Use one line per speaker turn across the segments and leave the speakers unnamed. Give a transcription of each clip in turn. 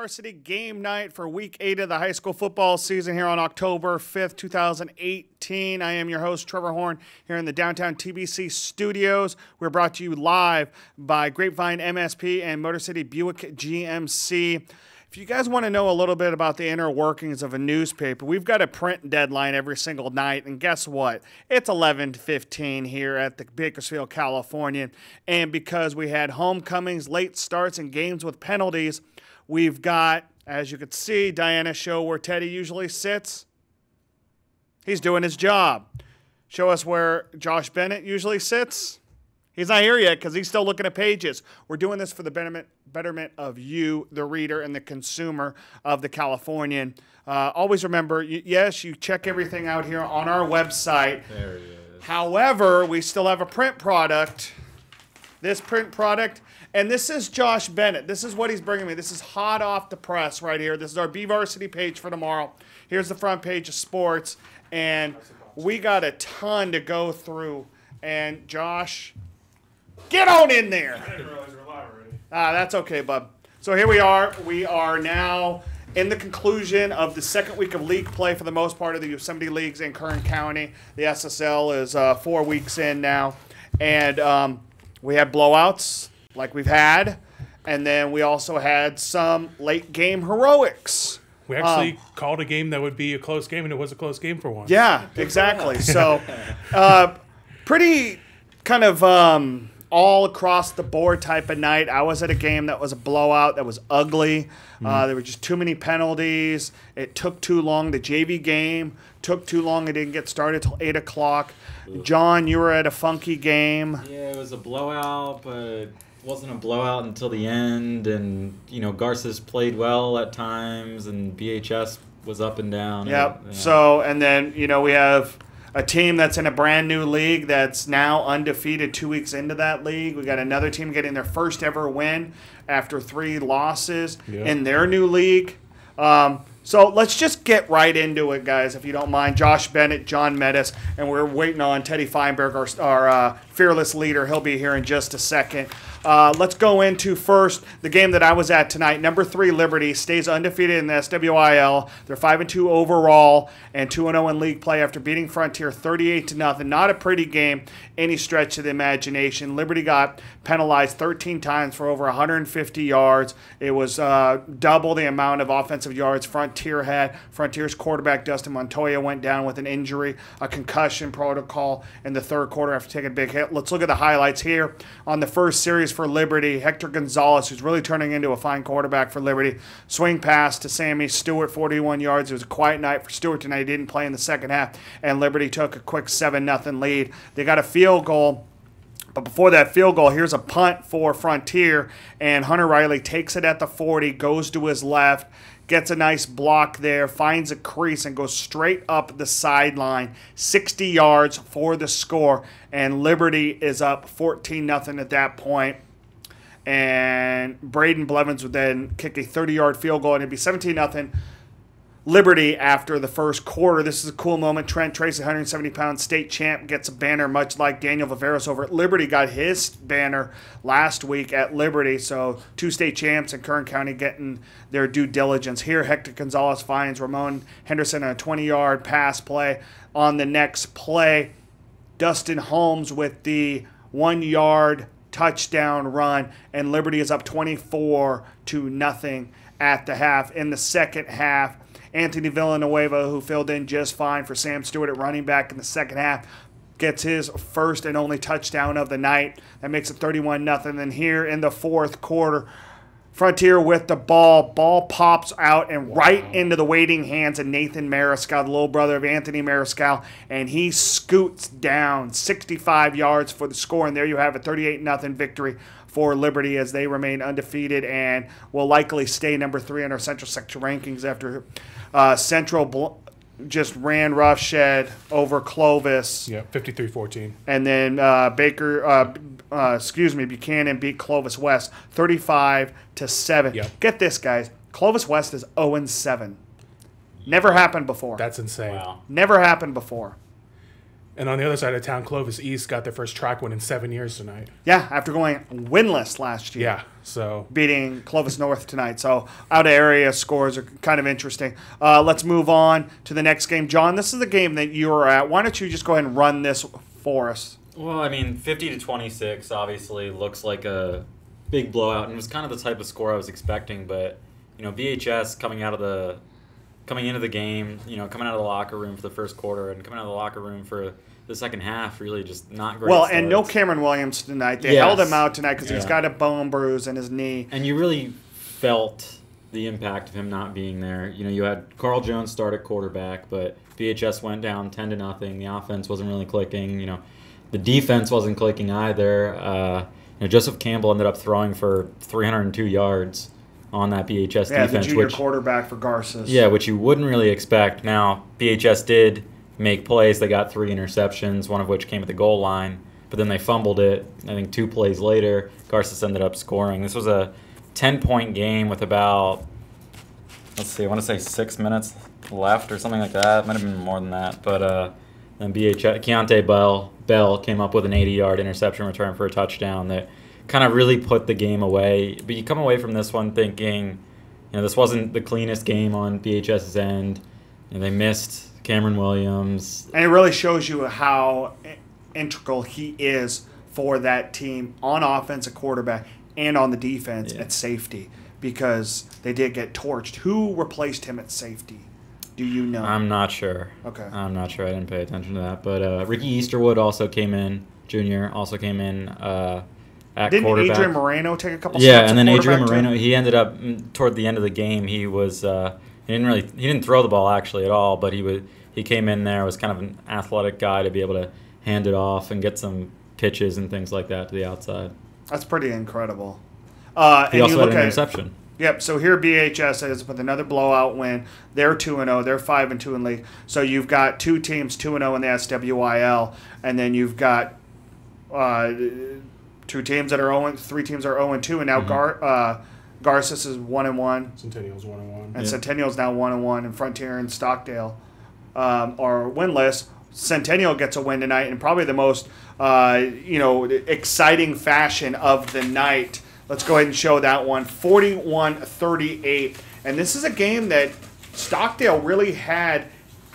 BVarsity Game Night for Week 8 of the high school football season here on October 5th, 2018. I am your host, Trevor Horn, here in the downtown TBC studios. We're brought to you live by Grapevine MSP and Motor City Buick GMC. If you guys want to know a little bit about the inner workings of a newspaper, we've got a print deadline every single night, and guess what? It's 11:15 here at the Bakersfield, California, and because we had homecomings, late starts, and games with penalties, we've got, as you can see, Diana's show where Teddy usually sits. He's doing his job. Show us where Josh Bennett usually sits. He's not here yet because he's still looking at pages. We're doing this for the betterment of you, the reader, and the consumer of the Californian. Always remember, yes, you check everything out here on our website.
There he is.
However, we still have a print product. This print product, and this is Josh Bennett. This is what he's bringing me. This is hot off the press right here. This is our BVarsity page for tomorrow. Here's the front page of sports, and we got a ton to go through. And Josh, get on in there.
I didn't realize we were live already.
That's okay, bub. So here we are. We are now in the conclusion of the second week of league play for the most part of the Yosemite Leagues in Kern County. The SSL is 4 weeks in now. And we had blowouts like we've had. And then we also had some late game heroics.
We actually called a game that would be a close game, and it was a close game for once.
Yeah, exactly. So pretty kind of all across the board type of night. I was at a game that was a blowout, that was ugly. There were just too many penalties. It took too long. The JV game took too long. It didn't get started till 8 o'clock. John, you were at a funky game.
Yeah, it was a blowout, but it wasn't a blowout until the end. And, you know, Garces played well at times, and BHS was up and down.
Yep.
And,
So, and then, you know, we have a team that's in a brand new league that's now undefeated 2 weeks into that league. We got another team getting their first ever win after 3 losses in their new league. So let's just get right into it, guys, if you don't mind. Josh Bennett, John Metis, and we're waiting on Teddy Feinberg, our fearless leader. He'll be here in just a second. Let's go into first the game that I was at tonight. Number 3, Liberty, stays undefeated in the SWIL. They're 5-2 overall and 2-0 in league play after beating Frontier 38-0. Not a pretty game, any stretch of the imagination. Liberty got penalized 13 times for over 150 yards. It was double the amount of offensive yards Frontier had. Frontier's quarterback, Dustin Montoya, went down with an injury, a concussion protocol in the third quarter after taking a big hit. Let's look at the highlights here on the first series for Liberty. Hector Gonzalez, who's really turning into a fine quarterback for Liberty. Swing pass to Sammy Stewart, 41 yards. It was a quiet night for Stewart tonight. He didn't play in the second half, and Liberty took a quick 7-0 lead. They got a field goal. But before that field goal, here's a punt for Frontier, and Hunter Riley takes it at the 40, goes to his left, gets a nice block there, finds a crease, and goes straight up the sideline, 60 yards for the score, and Liberty is up 14-0 at that point. And Braden Blevins would then kick a 30-yard field goal, and it'd be 17-0 Liberty after the first quarter. This is a cool moment. Trent Tracy, 170-pound state champ, gets a banner much like Daniel Viveros over at Liberty got his banner last week at Liberty. So 2 state champs in Kern County getting their due diligence. Here, Hector Gonzalez finds Ramon Henderson on a 20-yard pass play. On the next play, Dustin Holmes with the 1-yard touchdown run, and Liberty is up 24-0 at the half. In the second half, Anthony Villanueva, who filled in just fine for Sam Stewart at running back in the second half, gets his first and only touchdown of the night. That makes it 31-0. And here in the fourth quarter, Frontier with the ball. Ball pops out and right into the waiting hands of Nathan Mariscal, the little brother of Anthony Mariscal, and he scoots down 65 yards for the score. And there you have a 38-0 victory for Liberty as they remain undefeated and will likely stay number 3 in our Central Sector rankings after Central just ran roughshed over Clovis.
Yeah, 53-14.
And then Buchanan beat Clovis West 35-7.
Yep.
Get this, guys. Clovis West is 0-7. Never happened before.
That's insane.
Wow.
Never happened before.
And on the other side of town, Clovis East got their first track win in 7 years tonight.
Yeah, after going winless last year.
Yeah, so
beating Clovis North tonight. So out of area scores are kind of interesting. Let's move on to the next game. John, this is the game that you were at. Why don't you just go ahead and run this for us?
Well, I mean, 50-26 obviously looks like a big blowout, and it was kind of the type of score I was expecting. But VHS coming into the game, coming out of the locker room for the first quarter and coming out of the locker room for the second half, really just not great.
Well,
starts.
and no Cameron Williams tonight. They held him out tonight because he's got a bone bruise in his knee.
And you really felt the impact of him not being there. You had Carl Jones start at quarterback, but VHS went down 10-0. The offense wasn't really clicking. The defense wasn't clicking either. Joseph Campbell ended up throwing for 302 yards on that BHS defense.
The junior quarterback for Garces.
Yeah, which you wouldn't really expect. Now, BHS did make plays. They got 3 interceptions, one of which came at the goal line, but then they fumbled it. I think 2 plays later, Garces ended up scoring. This was a 10-point game with about, I want to say 6 minutes left or something like that. It might have been more than that. But then Keontae Bell came up with an 80-yard interception return for a touchdown that kind of really put the game away. But you come away from this one thinking, this wasn't the cleanest game on BHS's end. They missed Cameron Williams.
And it really shows you how integral he is for that team on offense at quarterback and on the defense at safety, because they did get torched. Who replaced him at safety? Do you know?
I'm not sure.
Okay.
I'm not sure. I didn't pay attention to that. But Ricky Easterwood also came in, Jr. also came in at quarterback.
Didn't Adrian Moreno take a couple
snaps?
Yeah,
and then Adrian Moreno, he ended up, toward the end of the game, he was he didn't throw the ball actually at all, but he came in there, was kind of an athletic guy to be able to hand it off and get some pitches and things like that to the outside.
That's pretty incredible.
He also had an interception.
Yep, so here BHS is with another blowout win. They're 2-0. They're 5-2 in league. So you've got 2 teams 2-0 in the SWIL, and then you've got 2 teams that are 0, 3 teams are 0-2, and now Garces is 1-1.
Centennial's 1-1.
And Centennial's now 1-1, and Frontier and Stockdale are winless. Centennial gets a win tonight, and probably the most exciting fashion of the night. Let's go ahead and show that one, 41-38. And this is a game that Stockdale really had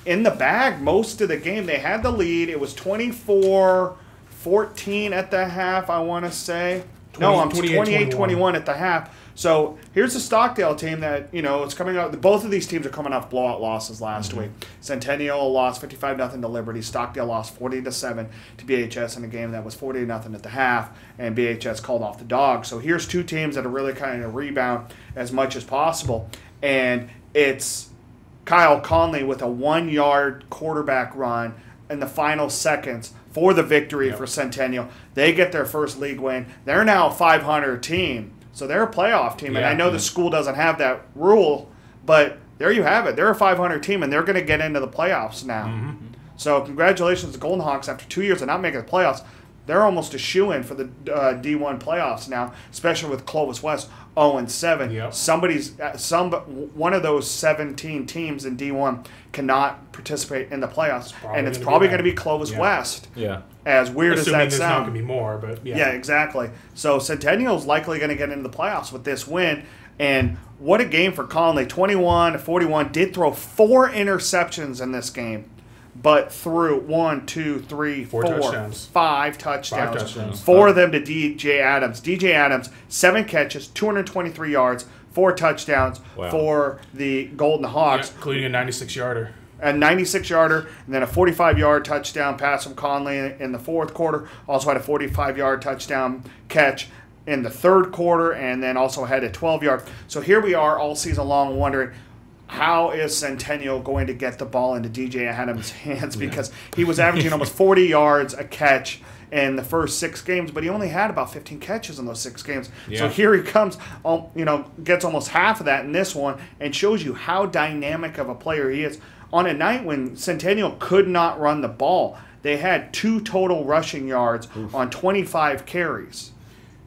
in the bag most of the game. They had the lead. It was 24-14 at the half, I want to say. 28-21 at the half. So here's the Stockdale team that, it's coming out. Both of these teams are coming off blowout losses last week. Centennial lost 55-0 to Liberty. Stockdale lost 40-7 to BHS in a game that was 40-0 at the half, and BHS called off the dog. So here's 2 teams that are really kind of rebound as much as possible. And it's Kyle Conley with a 1-yard quarterback run in the final seconds for the victory for Centennial. They get their first league win. They're now a 500 team. So they're a playoff team, and I know the school doesn't have that rule, but there you have it. They're a 500 team, and they're going to get into the playoffs now. Mm-hmm. So congratulations to Golden Hawks. After 2 years of not making the playoffs, they're almost a shoo-in for the D1 playoffs now, especially with Clovis West 0-7. Yep. One of those 17 teams in D1 cannot participate in the playoffs, and it's probably going to be Clovis West.
Yeah.
As weird as that sounds.
There's not going to be more, but
yeah, exactly. So Centennial's likely going to get into the playoffs with this win. And what a game for Conley. 21-41. Did throw 4 interceptions in this game, but threw 5 touchdowns. 4 of them to DJ Adams. DJ Adams, 7 catches, 223 yards, 4 touchdowns for the Golden Hawks.
Yeah, including a 96-yarder.
A 96-yarder, and then a 45-yard touchdown pass from Conley in the fourth quarter. Also had a 45-yard touchdown catch in the third quarter, and then also had a 12-yard. So here we are all season long wondering, how is Centennial going to get the ball into DJ Adams' hands? Because he was averaging almost 40 yards a catch in the first 6 games, but he only had about 15 catches in those 6 games. Yeah. So here he comes, gets almost half of that in this one, and shows you how dynamic of a player he is. On a night when Centennial could not run the ball, they had 2 total rushing yards on 25 carries.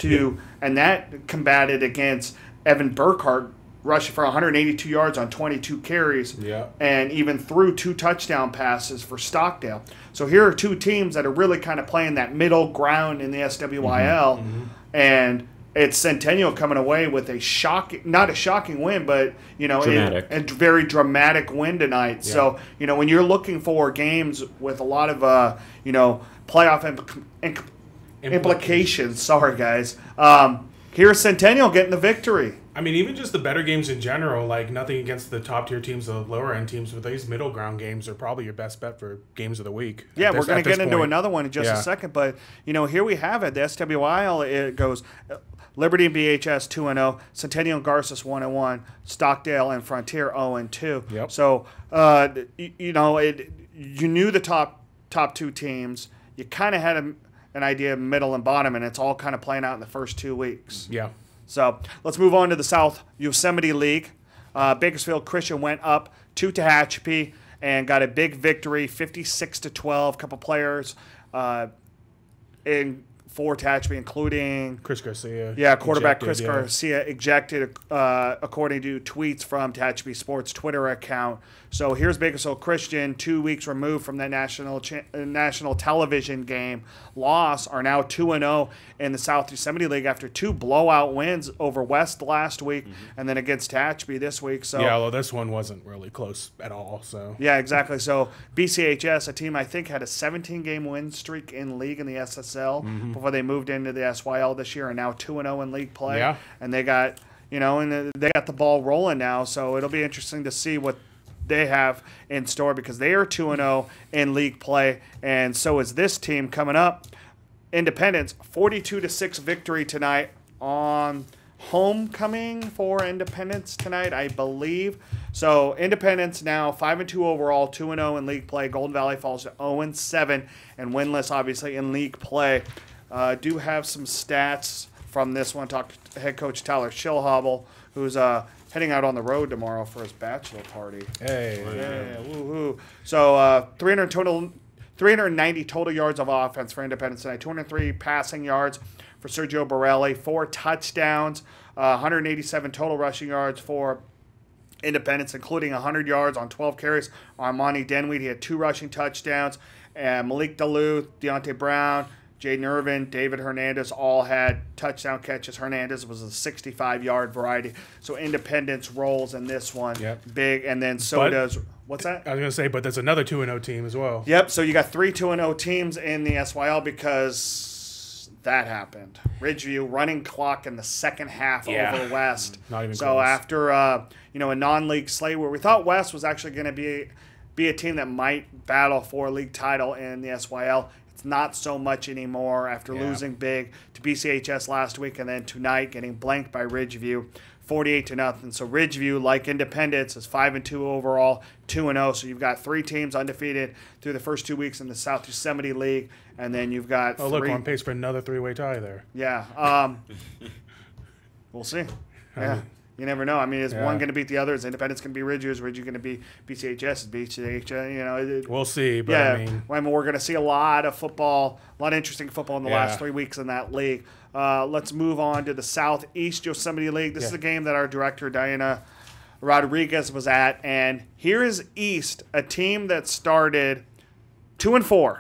And that combated against Evan Burkhart rushing for 182 yards on 22 carries, and even threw 2 touchdown passes for Stockdale. So here are 2 teams that are really kind of playing that middle ground in the SWYL, and it's Centennial coming away with not a shocking win, but a very dramatic win tonight. Yeah. So when you're looking for games with a lot of playoff implications, sorry guys, here's Centennial getting the victory.
I mean, even just the better games in general, like nothing against the top tier teams, the lower end teams, but these middle ground games are probably your best bet for games of the week.
Yeah, we're going to get into another one in just a second, but here we have it. The SWIL, it goes Liberty and BHS 2-0, Centennial and Garces 1-1, Stockdale and Frontier 0-2.
Yep.
So you knew the top 2 teams. You kind of had an idea of middle and bottom, and it's all kind of playing out in the first 2 weeks.
Yeah.
So let's move on to the South Yosemite League. Bakersfield Christian went up to Tehachapi and got a big victory, 56-12. A couple players for Tehachapi, including
Chris Garcia.
Yeah, quarterback Chris Garcia ejected, according to tweets from Tehachapi Sports Twitter account. So here's Bakersfield Christian, 2 weeks removed from that national television game loss, are now 2-0 in the South Yosemite League after 2 blowout wins over West last week and then against Tehachapi this week. So
yeah, although this one wasn't really close at all. So
yeah, exactly. So BCHS, a team I think had a 17-game win streak in league in the SSL before they moved into the SYL this year, and now 2-0 in league play.
Yeah.
And they got they got the ball rolling now. So it'll be interesting to see what they have in store, because they are 2-0 in league play, and so is this team coming up. Independence, 42-6 victory tonight on homecoming for Independence tonight, I believe. So Independence now 5-2 overall, 2-0 in league play. Golden Valley falls to 0-7 and winless, obviously, in league play. Do have some stats from this one. Talked to head coach Tyler Schillhobble, who's heading out on the road tomorrow for his bachelor party.
Hey.
Yeah, woohoo. So 390 total yards of offense for Independence tonight. 203 passing yards for Sergio Borelli. 4 touchdowns. 187 total rushing yards for Independence, including 100 yards on 12 carries. Armani Denweed, he had 2 rushing touchdowns. And Malik Duluth, Deontay Brown, Jaden Irvin, David Hernandez all had touchdown catches. Hernandez was a 65-yard variety. So Independence rolls in this one.
Yep.
Big, and then does – what's that?
I was going to say, but there's another 2-0 team as well.
Yep, so you got 3 2-0 teams in the SYL because that happened. Ridgeview running clock in the second half over West.
Not even
so
close.
After a non-league slate where we thought West was actually going to be a team that might battle for a league title in the SYL, not so much anymore after losing big to BCHS last week, and then tonight getting blanked by Ridgeview 48-0. So Ridgeview, like Independence, is 5-2 overall, 2-0. So you've got 3 teams undefeated through the first 2 weeks in the South Yosemite League, and then you've got
look, we're on pace for another 3-way tie there.
Yeah. We'll see. Yeah. You never know. I mean, is one going to beat the other? Is Independence going to be Ridgeview? Is Ridgeview going to be BCHS? Is BCHS?
We'll see. But I mean,
we're going to see a lot of football, a lot of interesting football in the last 3 weeks in that league. Let's move on to the Southeast Yosemite League. This is a game that our director, Diana Rodriguez, was at. And here is East, a team that started 2-4.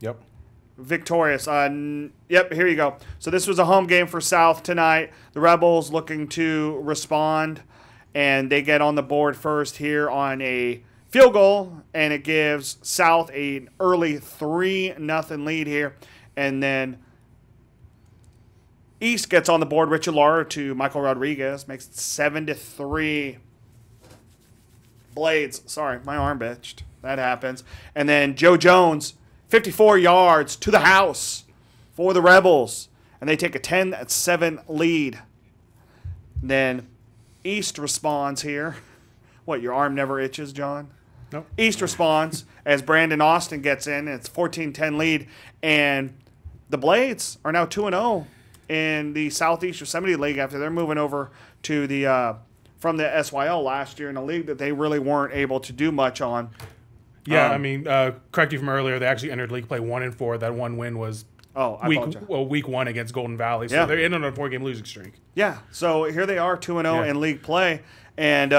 Yep.
Victorious. Yep, here you go. So this was a home game for South tonight. The Rebels looking to respond, and they get on the board first here on a field goal, and it gives South an early 3-0 lead here. And then East gets on the board. Richard Lara to Michael Rodriguez makes it 7-3. Blades. Sorry, my arm bitched. That happens. And then Joe Jones, 54 yards to the house for the Rebels. And they take a 10-7 lead. Then East responds here. What, your arm never itches, John?
Nope.
East responds as Brandon Austin gets in. It's 14-10 lead. And the Blades are now 2-0 in the Southeast Yosemite League after they're moving over to the from the SYL last year in a league that they really weren't able to do much on.
Yeah, I mean, correct you from earlier, they actually entered league play 1-4. That one win was
Oh, I apologize.
week 1 against Golden Valley. So
Yeah.
they're in on a 4-game losing streak.
Yeah, so here they are, 2-0 in league play. And,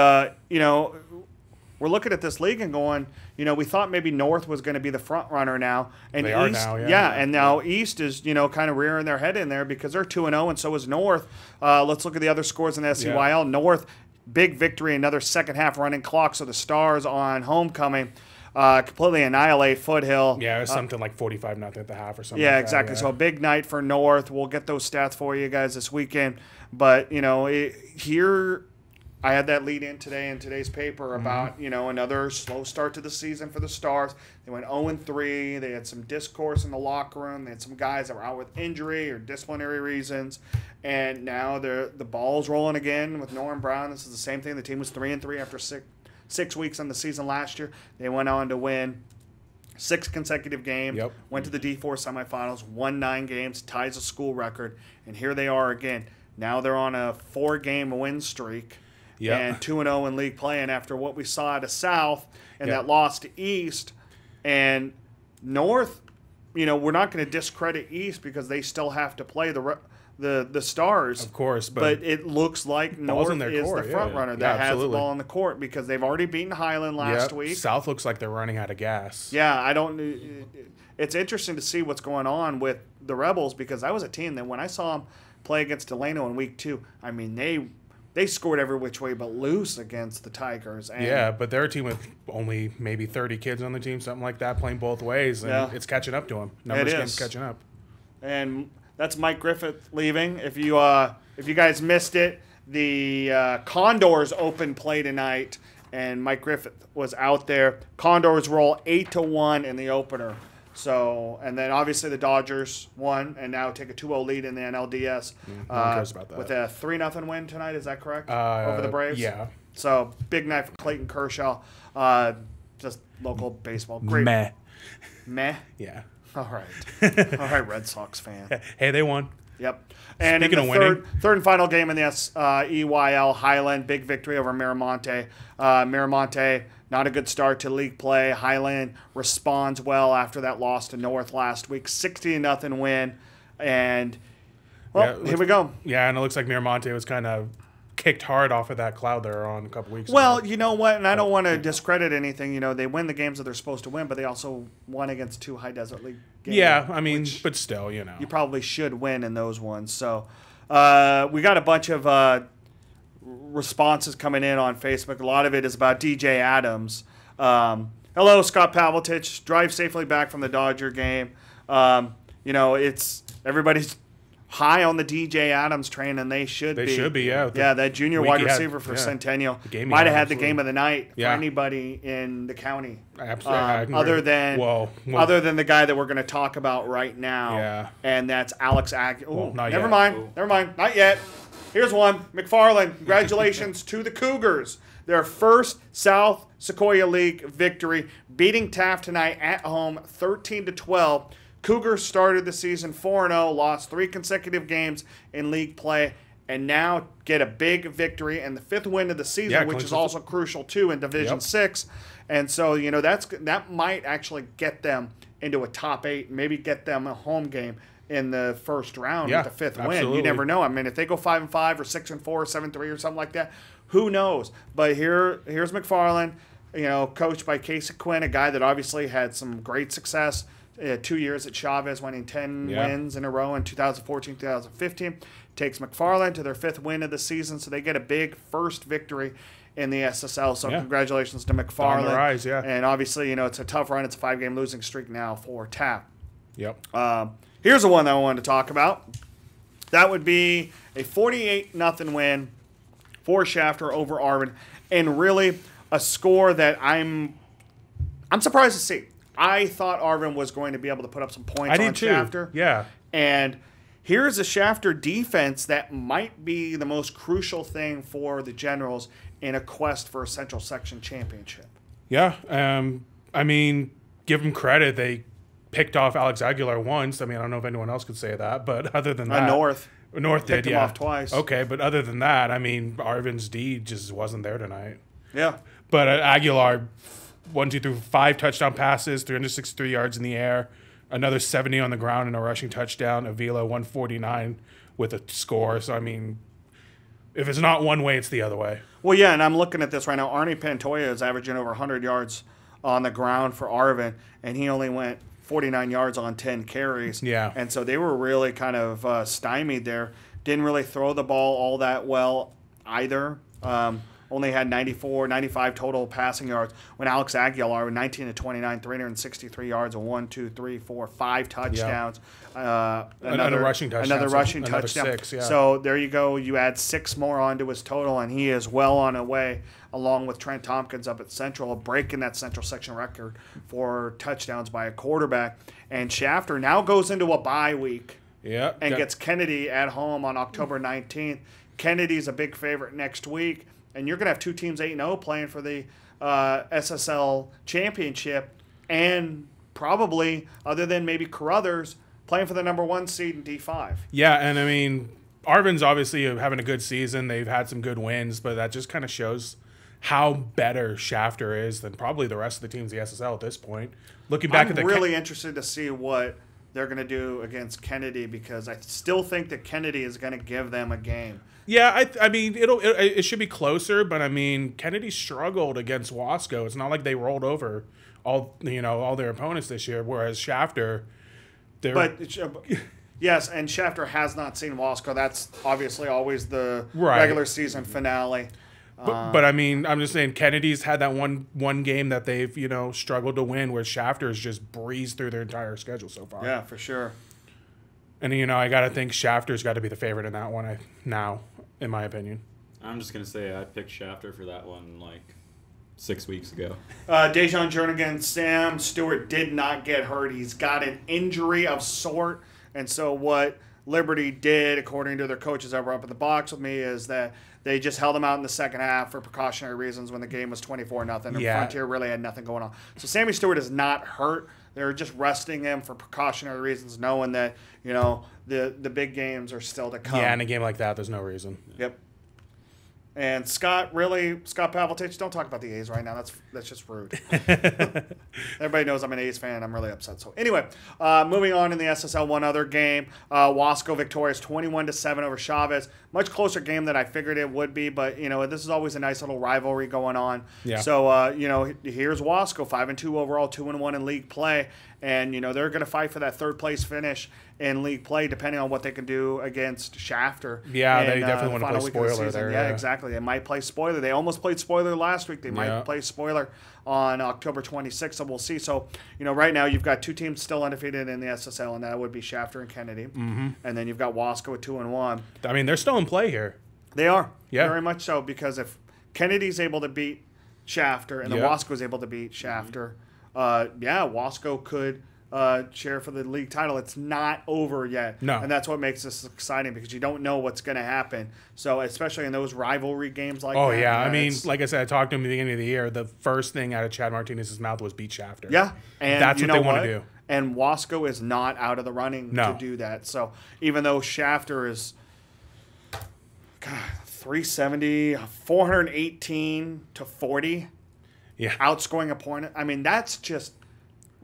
we're looking at this league and going, we thought maybe North was going to be the front runner now. And
They
East,
are now, yeah.
and now East is, kind of rearing their head in there because they're 2-0 and so is North. Let's look at the other scores in the SCYL. North, big victory, another second half running clock. So the Stars on homecoming completely annihilate Foothill.
Yeah, it was something like 45-0 at the half or something.
Yeah,
like
exactly.
That,
So a big night for North. We'll get those stats for you guys this weekend. But, here I had that lead in today in today's paper about, another slow start to the season for the Stars. They went 0-3. They had some discourse in the locker room. They had some guys that were out with injury or disciplinary reasons. And now the ball's rolling again with Norman Brown. This is the same thing. The team was 3-3 after six weeks on the season last year. They went on to win 6 consecutive games, went to the D4 semifinals, won 9 games, ties a school record, and here they are again. Now they're on a 4-game win streak and 2-0 in league play. And after what we saw at South and that loss to East and North, we're not going to discredit East because they still have to play the Stars.
Of course.
But it looks like North is the front runner that has the ball in the court because they've already beaten Highland last week.
South looks like they're running out of gas.
Yeah, it's interesting to see what's going on with the Rebels because that was a team that when I saw them play against Delano in week 2, I mean, they scored every which way but loose against the Tigers. And
but they're a team with only maybe 30 kids on the team, something like that, playing both ways, and it's catching up to them. Numbers game's catching up.
And that's Mike Griffith leaving. If you guys missed it, the Condors open play tonight, and Mike Griffith was out there. Condors roll 8-1 in the opener. So, and then obviously the Dodgers won and now take a 2-0 lead in the NLDS
cares about that.
with a 3-0 win tonight. Is that correct? Over the Braves?
Yeah.
So, big night for Clayton Kershaw. Just local baseball. Great. Meh?
Yeah.
All right. All right, Red Sox fan.
Hey, they won.
Yep. And
Speaking
in the
of winning,
third and final game in the EYL, Highland, big victory over Miramonte. Miramonte, not a good start to league play. Highland responds well after that loss to North last week. 60-0 win. And, here we go.
Yeah, and it looks like Miramonte was kind of kicked hard off of that cloud they're on a couple weeks ago.
Well, you know what? And I don't want to discredit anything. They win the games that they're supposed to win, but they also won against 2 High Desert League games.
Yeah, I mean, but still,
You probably should win in those ones. So we got a bunch of responses coming in on Facebook. A lot of it is about DJ Adams. Hello, Scott Pavletich. Drive safely back from the Dodger game. It's everybody's high on the DJ Adams train, and they should be.
They should be, yeah.
Yeah, that junior wide receiver for Centennial might have had the game of the night for anybody in the county.
Absolutely.
Other than the guy that we're going to talk about right now.
Yeah.
And that's Alex Aguilar.
Never
mind. Not yet. Here's one. McFarland, congratulations to the Cougars. Their first South Sequoia League victory, beating Taft tonight at home 13-12. Cougars started the season 4-0, lost 3 consecutive games in league play, and now get a big victory and the 5th win of the season, which is also crucial too in Division 6. And so, that might actually get them into a top 8, maybe get them a home game in the first round with the 5th win. You never know. I mean, if they go 5-5 or 6-4 or 7-3 or something like that, who knows? But here's McFarland, coached by Casey Quinn, a guy that obviously had some great success. 2 years at Chavez, winning 10 wins in a row in 2014, 2015. Takes McFarland to their 5th win of the season, so they get a big first victory in the SSL. So congratulations to McFarland.
On the rise,
And obviously, it's a tough run. It's a 5-game losing streak now for Taft.
Yep.
Here's the one that I wanted to talk about. That would be a 48-0 win for Shafter over Arvin, and really a score that I'm surprised to see. I thought Arvin was going to be able to put up some points on Shafter.
Yeah.
And here's a Shafter defense that might be the most crucial thing for the Generals in a quest for a Central Section championship.
Yeah. I mean, give them credit. They picked off Alex Aguilar once. I mean, I don't know if anyone else could say that, but other than that.
North
did,
picked him off twice.
Okay, but other than that, I mean, Arvin's D just wasn't there tonight.
Yeah.
But Aguilar, 5 touchdown passes, 363 yards in the air, another 70 on the ground and a rushing touchdown. Avila 149 with a score. So I mean, if it's not one way, it's the other way.
Well, yeah, and I'm looking at this right now. Arnie Pantoja is averaging over 100 yards on the ground for Arvin, and he only went 49 yards on 10 carries.
Yeah.
And so they were really kind of stymied there. Didn't really throw the ball all that well either. Only had 95 total passing yards. When Alex Aguilar, 19 to 29, 363 yards, and 5 touchdowns.
Another rushing touchdown.
Another rushing
another
touchdown.
6, yeah.
So there you go. You add 6 more onto his total, and he is well on a way, along with Trent Tompkins up at Central, breaking that Central section record for touchdowns by a quarterback. And Shafter now goes into a bye week.
Yeah.
And gets Kennedy at home on October 19th. Kennedy's a big favorite next week. And you're going to have 2 teams 8-0 playing for the SSL championship, and probably, other than maybe Carruthers, playing for the number 1 seed in D5.
Yeah, and I mean, Arvin's obviously having a good season. They've had some good wins, but that just kind of shows how better Shafter is than probably the rest of the teams in the SSL at this point. Looking back
I'm really interested to see what they're going to do against Kennedy, because I still think that Kennedy is going to give them a game.
Yeah, I mean, it should be closer, but I mean, Kennedy struggled against Wasco. It's not like they rolled over all their opponents this year, whereas Shafter,
yes, and Shafter has not seen Wasco. That's obviously always the regular season finale.
But I mean, I'm just saying Kennedy's had that one game that they've struggled to win, where Shafter's just breezed through their entire schedule so far.
Yeah, for sure.
And I got to think Shafter's got to be the favorite in that one now, in my opinion.
I'm just gonna say I picked Shafter for that one like 6 weeks ago.
Dejan Jernigan, Sam Stewart did not get hurt. He's got an injury of sort, and so what Liberty did, according to their coaches that were up in the box with me, is that they just held him out in the second half for precautionary reasons when the game was 24-0. And Frontier really had nothing going on. So Sammy Stewart is not hurt. They're just resting him for precautionary reasons, knowing that the big games are still to come.
Yeah, in a game like that, there's no reason.
Yep. And Scott Pavlitich, don't talk about the A's right now. That's just rude. Everybody knows I'm an A's fan. I'm really upset. So anyway, moving on in the SSL, one other game. Wasco victorious 21-7 over Chavez. Much closer game than I figured it would be, but this is always a nice little rivalry going on.
Yeah.
So here's Wasco, 5-2 overall, 2-1 in league play. And, they're going to fight for that third place finish in league play, depending on what they can do against Shafter.
Yeah, they definitely want to play spoiler there.
Yeah, exactly. They might play spoiler. They almost played spoiler last week. They might play spoiler on October 26th, so we'll see. So, right now you've got 2 teams still undefeated in the SSL, and that would be Shafter and Kennedy. Mm-hmm. And then you've got Wasco at 2-1.
I mean, they're still in play here.
They are.
Yeah.
Very much so, because if Kennedy's able to beat Shafter and then Wasco's able to beat Shafter, Wasco could share for the league title. It's not over yet.
No.
And that's what makes this exciting, because you don't know what's going to happen. So especially in those rivalry games like that.
Oh, yeah. I mean, like I said, I talked to him at the beginning of the year. The first thing out of Chad Martinez's mouth was beat Shafter.
Yeah. And
that's what they want to do.
And Wasco is not out of the running to do that. So even though Shafter is 370, 418 to 40, outscoring opponent, I mean, that's just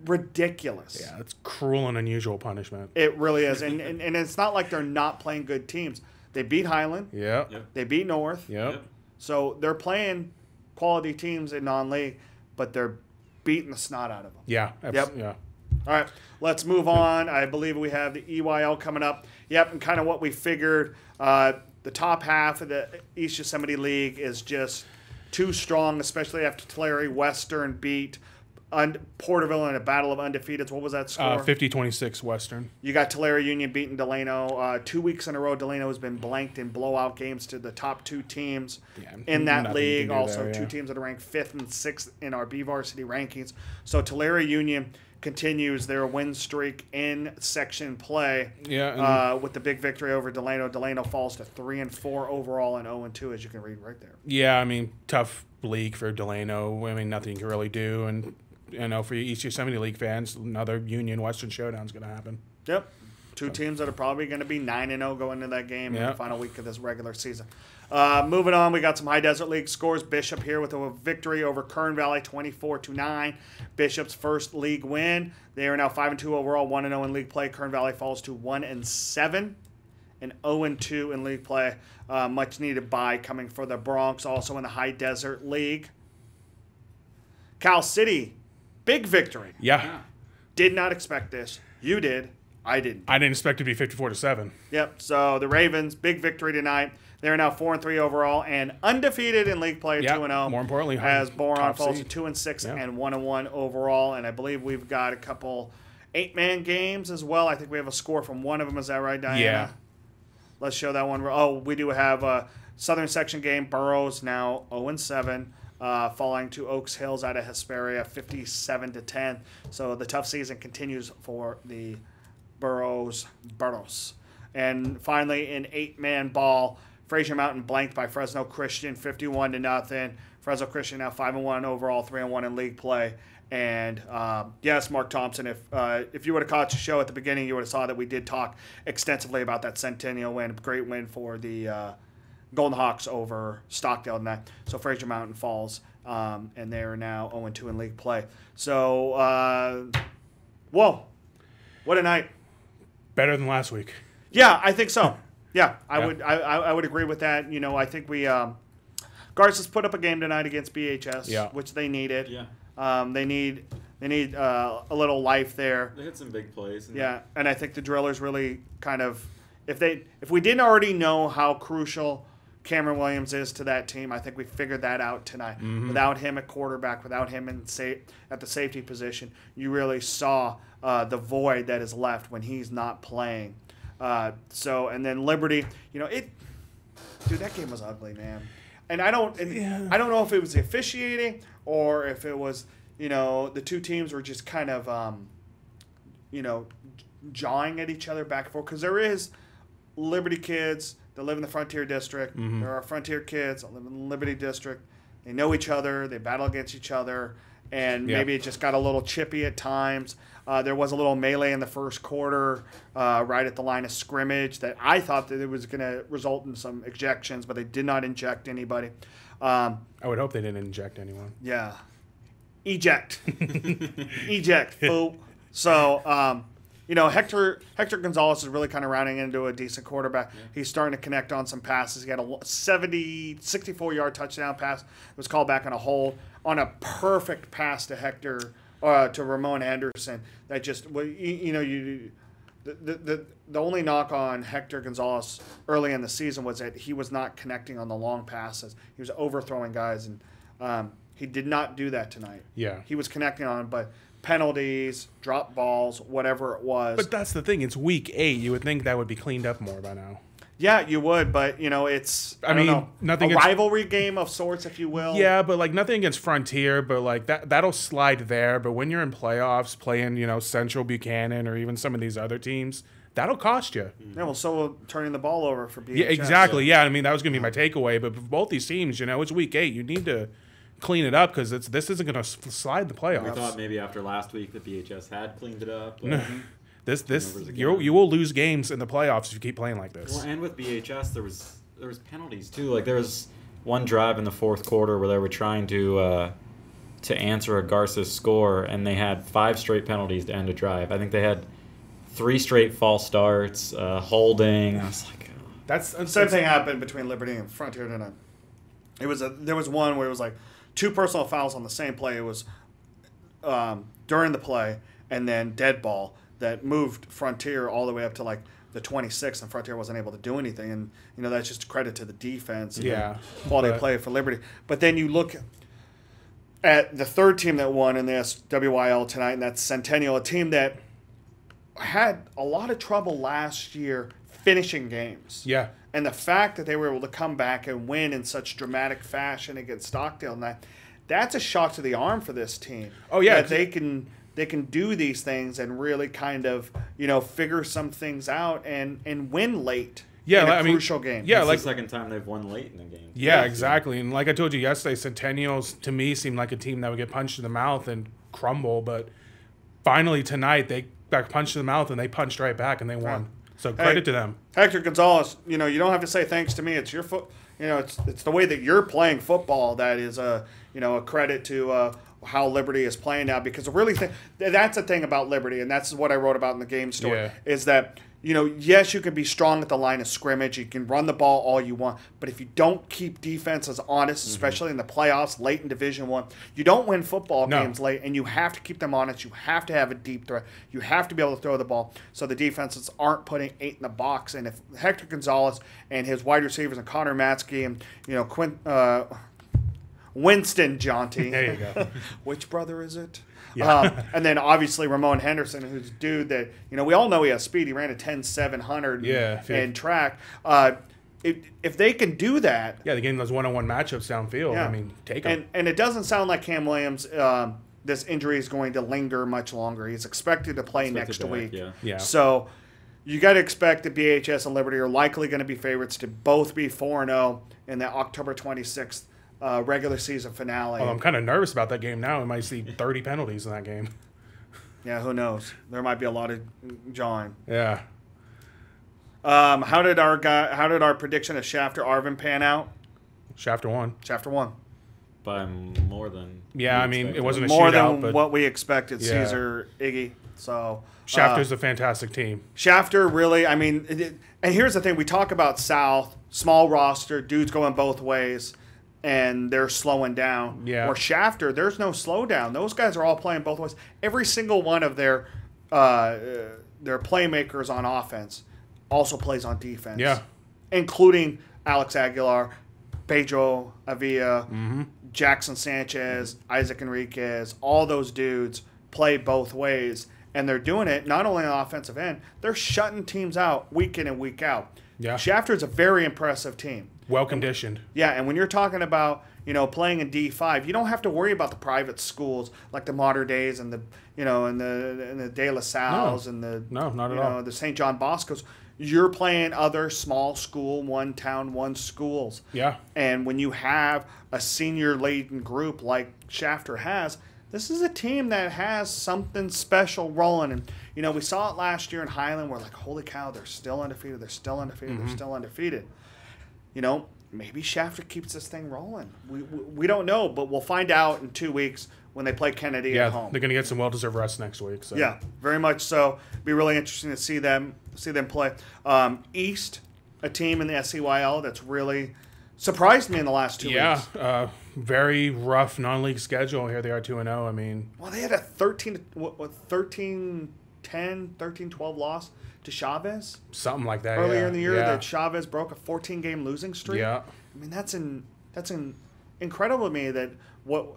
ridiculous.
Yeah, it's cruel and unusual punishment.
It really is. And it's not like they're not playing good teams. They beat Highland.
Yep.
They beat North.
Yep.
So they're playing quality teams in non-league, but they're beating the snot out of them.
Yeah.
Yep.
Yeah.
All right, let's move on. I believe we have the EYL coming up. Yep, and kind of what we figured. The top half of the East Yosemite League is just too strong, especially after Tulare Western beat Porterville in a battle of undefeateds. What was that score?
50-26 Western.
You got Tulare Union beating Delano. 2 weeks in a row, Delano has been blanked in blowout games to the top 2 teams in that league. Also, 2 teams that are ranked 5th and 6th in our BVarsity rankings. So Tulare Union continues their win streak in section play with the big victory over Delano. Delano falls to 3-4 overall and 0-2, as you can read right there.
Yeah, I mean, tough league for Delano. I mean, nothing you can really do. And, for East Yosemite League fans, another Union Western showdown is going to happen.
Yep. Two teams that are probably going to be 9-0 going into that game in
Yeah.
the final week of this regular season. Moving on, we got some High Desert League scores. Bishop here with a victory over Kern Valley, 24-9. Bishop's first league win. They are now 5-2 overall, 1-0 in league play. Kern Valley falls to 1-7 and 0-2 in league play. Much needed bye coming for the Bronx. Also in the High Desert League, Cal City, big victory.
Yeah.
Did not expect this. You did. I didn't.
I didn't expect it to be 54-7.
Yep. So the Ravens, big victory tonight. They're now 4-3 overall and undefeated in league play, 2-0.
More importantly,
as Boron
top
falls
seed.
to 2-6
Yeah.
and 1-1 overall. And I believe we've got a couple 8-man games as well. I think we have a score from one of them. Is that right, Diana?
Yeah.
Let's show that one. Oh, we do have a Southern Section game. Burroughs now 0-7. Falling to Oaks Hills out of Hesperia, 57-10. So the tough season continues for the Burroughs. And finally, in 8-man ball, Fraser Mountain blanked by Fresno Christian, 51-0. Fresno Christian now 5-1 overall, 3-1 in league play. And yes, Mark Thompson, if you would have caught the show at the beginning, you would have saw that we did talk extensively about that Centennial win. Great win for the Golden Hawks over Stockdale tonight. So Fraser Mountain falls, and they are now 0-2 in league play. So, whoa, what a night!
Better than last week.
Yeah, I think so. Yeah, I
Yeah.
would. I would agree with that. You know, I think we Garces put up a game tonight against BHS,
Yeah.
which they needed.
Yeah.
They need a little life there.
They had some big plays.
Yeah, and I think the Drillers really kind of if we didn't already know how crucial Cameron Williams is to that team, I think we figured that out tonight.
Mm-hmm.
Without him at quarterback, without him at the safety position, you really saw the void that is left when he's not playing. And then Liberty, dude, that game was ugly, man. And I don't know if it was the officiating or if it was, the two teams were just kind of, jawing at each other back and forth. Because there is Liberty kids that live in the Frontier District.
Mm-hmm.
There are Frontier kids that live in the Liberty District. They know each other. They battle against each other. And maybe it just got a little chippy at times. There was a little melee in the first quarter right at the line of scrimmage that I thought that it was going to result in some ejections, but they did not inject anybody.
I would hope they didn't inject anyone.
Yeah. Eject. Eject, fool. So, Hector Gonzalez is really kind of rounding into a decent quarterback. Yeah. He's starting to connect on some passes. He had a 64-yard touchdown pass. It was called back on a hold on a perfect pass to Hector, to Ramon Henderson. That just, the only knock on Hector Gonzalez early in the season was that he was not connecting on the long passes. He was overthrowing guys, and he did not do that tonight.
Yeah.
He was connecting on, but penalties, drop balls, whatever it was.
But that's the thing. It's week 8. You would think that would be cleaned up more by now.
Yeah, you would, but it's I don't know,
nothing
a rivalry game of sorts, if you will.
Yeah, but nothing against Frontier, but that'll slide there. But when you're in playoffs playing, Central Buchanan or even some of these other teams, that'll cost you.
Yeah, well, so will turning the ball over for BHS.
Yeah, exactly. Yeah, I mean that was gonna be my takeaway. But for both these teams, it's week 8. You need to clean it up because this isn't gonna slide the playoffs.
We thought maybe after last week that BHS had cleaned it up. But
You will lose games in the playoffs if you keep playing like this.
Well, and with BHS there was penalties too. Like there was one drive in the fourth quarter where they were trying to answer a Garces score, and they had 5 straight penalties to end a drive. I think they had 3 straight false starts, holding. I was like, oh.
That's the same thing happened between Liberty and Frontier tonight. There was one where it was like 2 personal fouls on the same play. It was during the play, and then dead ball that moved Frontier all the way up to like the 26, and Frontier wasn't able to do anything. And that's just a credit to the defense. And quality of play for Liberty. But then you look at the third team that won in the SWYL tonight, and that's Centennial, a team that had a lot of trouble last year finishing games.
Yeah.
And the fact that they were able to come back and win in such dramatic fashion against Stockdale tonight, that's a shock to the arm for this team.
Oh, yeah.
That they can do these things and really kind of, figure some things out and win late in a crucial game.
Yeah,
it's the second time they've won late in the game.
Yeah, exactly. And like I told you yesterday, Centennials to me seemed like a team that would get punched in the mouth and crumble. But finally tonight, they got punched in the mouth, and they punched right back, and they won. So credit to them.
Hector Gonzalez, you don't have to say thanks to me. It's your foot. It's the way that you're playing football that is a credit to how Liberty is playing now, because really that's the thing about Liberty, and that's what I wrote about in the game story, is that yes, you can be strong at the line of scrimmage, you can run the ball all you want, but if you don't keep defenses honest, especially in the playoffs, late in Division I, you don't win football games late, and you have to keep them honest. You have to have a deep threat. You have to be able to throw the ball so the defenses aren't putting 8 in the box. And if Hector Gonzalez and his wide receivers and Connor Matzke and Winston Jonty.
There you go. Which
brother is it?
Yeah.
And then obviously Ramon Henderson, who's a dude that, we all know he has speed. He ran a 10.700 in track. If they can do that.
Yeah, the game those one-on-one matchups downfield.
Yeah.
I mean, take them.
And it doesn't sound like Cam Williams, this injury is going to linger much longer. He's expected to play next week.
Yeah.
So you got to expect that BHS and Liberty are likely going to be favorites to both be 4-0 in the October 26th regular season finale.
Well, I'm kind of nervous about that game now. We might see 30 penalties in that game.
Yeah, who knows? There might be a lot of John.
Yeah.
How did our prediction of Shafter Arvin pan out?
Shafter won.
Shafter won.
By more than.
Yeah, I mean, it wasn't a
more
shootout,
than
but
what we expected. Caesar, Iggy. So
Shafter's a fantastic team.
Shafter really. I mean, and here's the thing: we talk about South, small roster, dudes going both ways, and they're slowing down.
Yeah.
Or Shafter, there's no slowdown. Those guys are all playing both ways. Every single one of their playmakers on offense also plays on defense.
Yeah.
Including Alex Aguilar, Pedro Avila, Jackson Sanchez, Isaac Enriquez. All those dudes play both ways, and they're doing it not only on the offensive end, they're shutting teams out week in and week out.
Yeah.
Shafter's a very impressive team.
Well conditioned.
Yeah, and when you're talking about playing in D5, you don't have to worry about the private schools like the Mater Days and the and the De La Salles and the
not at all.
The St. John Boscos. You're playing other small school, one town, one schools.
Yeah.
And when you have a senior laden group like Shafter has, this is a team that has something special rolling. And we saw it last year in Highland. We're like, holy cow, they're still undefeated. They're still undefeated. They're still undefeated. Maybe Shafter keeps this thing rolling. We don't know, but we'll find out in 2 weeks when they play Kennedy at home.
They're going to get some well-deserved rest next week. So.
Yeah, very much so. Be really interesting to see them play. East, a team in the SCYL that's really surprised me in the last 2 weeks.
Yeah, very rough non-league schedule. Here they are 2-0. I mean,
well, they had a 13-10, 13-12 loss to Chavez.
Something like that.
Earlier in the year,
yeah.
that Chavez broke a 14-game losing streak.
Yeah.
I mean, that's incredible to me that what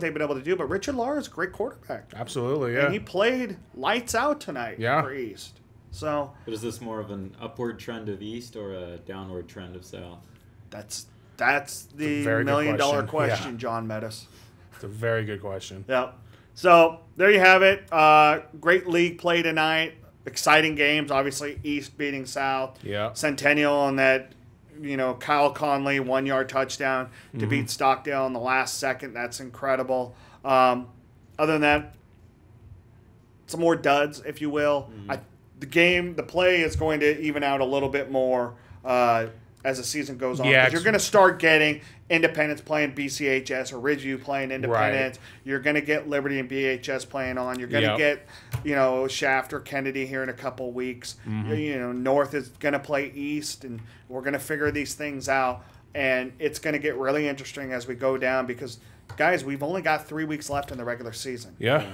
they've been able to do. But Richard Lara is a great quarterback.
Absolutely, yeah.
And he played lights out tonight for East. So,
but is this more of an upward trend of East or a downward trend of South?
That's the $1 million question, John Metis.
It's a very good question.
Yep. So there you have it. Great league play tonight. Exciting games. Obviously, East beating South.
Yeah.
Centennial on that, Kyle Conley 1-yard touchdown to beat Stockdale in the last second. That's incredible. Other than that, some more duds, if you will. The play is going to even out a little bit more as the season goes on.
Yeah,
you're going to start getting Independence playing BCHS or Ridgeview playing Independence. Right. You're going to get Liberty and BHS playing on. You're going to get, Shafter, Kennedy here in a couple weeks. North is going to play East, and we're going to figure these things out. And it's going to get really interesting as we go down because, guys, we've only got 3 weeks left in the regular season.
Yeah.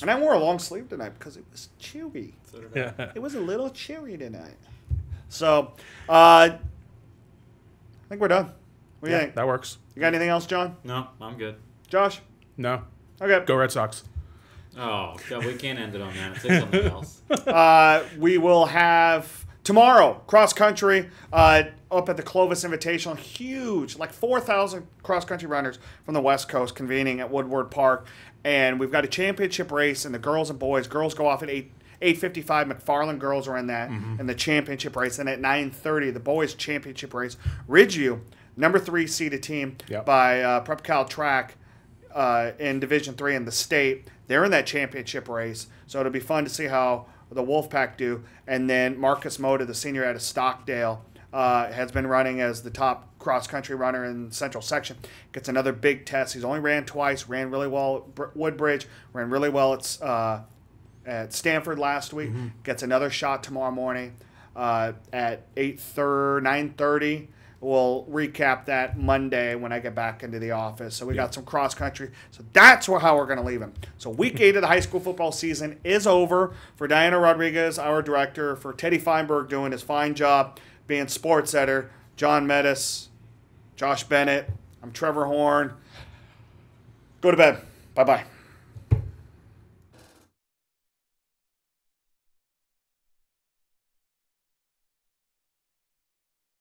And I wore a long sleeve tonight because it was chewy.
So did I.
It was a little chewy tonight. So, I think we're done. What do you think?
That works.
You got anything else, John?
No, I'm good.
Josh?
No.
Okay.
Go Red Sox.
Oh, God, we can't end it on that. Say something else.
We will have tomorrow cross country up at the Clovis Invitational. Huge, like 4,000 cross country runners from the West Coast convening at Woodward Park, and we've got a championship race. And the girls and boys. Girls go off at 8:55. McFarland girls are in that in the championship race, and at 9:30 the boys championship race. Ridgeview, number 3 seeded team by Prep Cal Track. in Division III in the state. They're in that championship race, so it'll be fun to see how the Wolfpack do. And then Marcus Moda, the senior out of Stockdale, has been running as the top cross-country runner in Central Section. Gets another big test. He's only ran twice, ran really well at Woodbridge, ran really well at Stanford last week. Gets another shot tomorrow morning at 9:30. We'll recap that Monday when I get back into the office. So we got some cross-country. So that's how we're going to leave him. So week 8 of the high school football season is over. For Diana Rodriguez, our director, for Teddy Feinberg doing his fine job being sports editor, John Mettis, Josh Bennett, I'm Trevor Horn. Go to bed. Bye-bye.